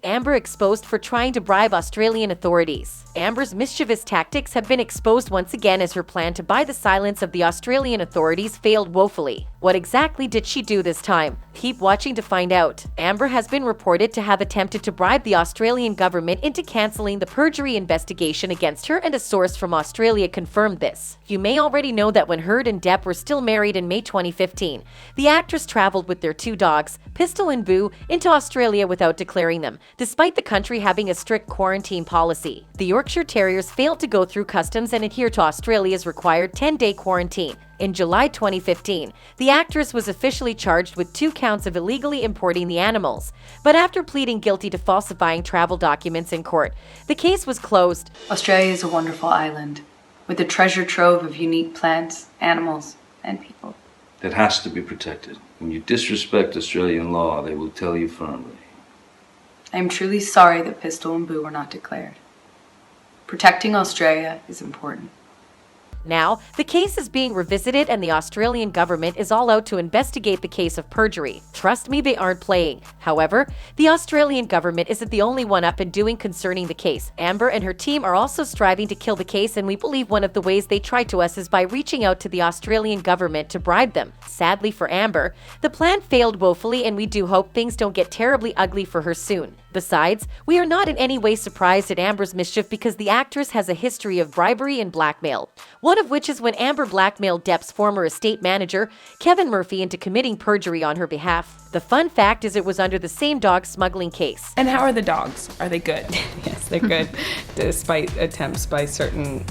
Amber exposed for trying to bribe Australian authorities. Amber's mischievous tactics have been exposed once again as her plan to buy the silence of the Australian authorities failed woefully. What exactly did she do this time? Keep watching to find out. Amber has been reported to have attempted to bribe the Australian government into cancelling the perjury investigation against her, and a source from Australia confirmed this. You may already know that when Heard and Depp were still married in May 2015, the actress traveled with their two dogs, Pistol and Boo, into Australia without declaring them, despite the country having a strict quarantine policy. The Yorkshire Terriers failed to go through customs and adhere to Australia's required 10-day quarantine. In July 2015, the actress was officially charged with 2 counts of illegally importing the animals, but after pleading guilty to falsifying travel documents in court, the case was closed. Australia is a wonderful island with a treasure trove of unique plants, animals, and people. It has to be protected. When you disrespect Australian law, they will tell you firmly. I am truly sorry that Pistol and Boo were not declared. Protecting Australia is important. Now, the case is being revisited and the Australian government is all out to investigate the case of perjury. Trust me, they aren't playing. However, the Australian government isn't the only one up and doing concerning the case. Amber and her team are also striving to kill the case, and we believe one of the ways they try to us is by reaching out to the Australian government to bribe them. Sadly for Amber, the plan failed woefully, and we do hope things don't get terribly ugly for her soon. Besides, we are not in any way surprised at Amber's mischief because the actress has a history of bribery and blackmail. One of which is when Amber blackmailed Depp's former estate manager, Kevin Murphy, into committing perjury on her behalf. The fun fact is it was under the same dog smuggling case. And how are the dogs? Are they good? Yes, they're good, despite attempts by certain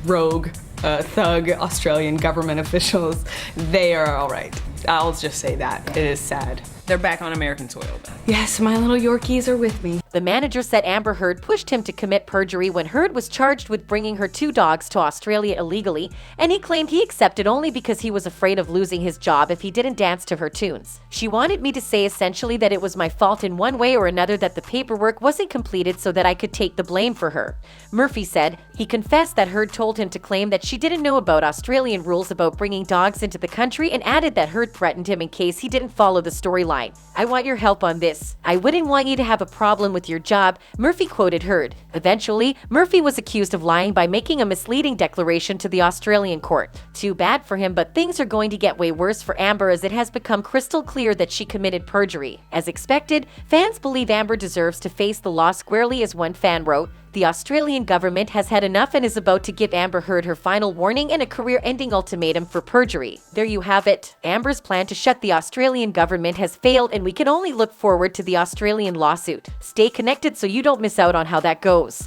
rogue, thug Australian government officials. They are all right. I'll just say that. It is sad. They're back on American soil then. Yes, my little Yorkies are with me. The manager said Amber Heard pushed him to commit perjury when Heard was charged with bringing her 2 dogs to Australia illegally, and he claimed he accepted only because he was afraid of losing his job if he didn't dance to her tunes. She wanted me to say essentially that it was my fault in one way or another, that the paperwork wasn't completed so that I could take the blame for her. Murphy said he confessed that Heard told him to claim that she didn't know about Australian rules about bringing dogs into the country, and added that Heard threatened him in case he didn't follow the storyline. I want your help on this. I wouldn't want you to have a problem with your job, Murphy quoted Heard. Eventually, Murphy was accused of lying by making a misleading declaration to the Australian court. Too bad for him, but things are going to get way worse for Amber as it has become crystal clear that she committed perjury. As expected, fans believe Amber deserves to face the law squarely, as one fan wrote. The Australian government has had enough and is about to give Amber Heard her final warning and a career-ending ultimatum for perjury. There you have it. Amber's plan to shut the Australian government has failed, and we can only look forward to the Australian lawsuit. Stay connected so you don't miss out on how that goes.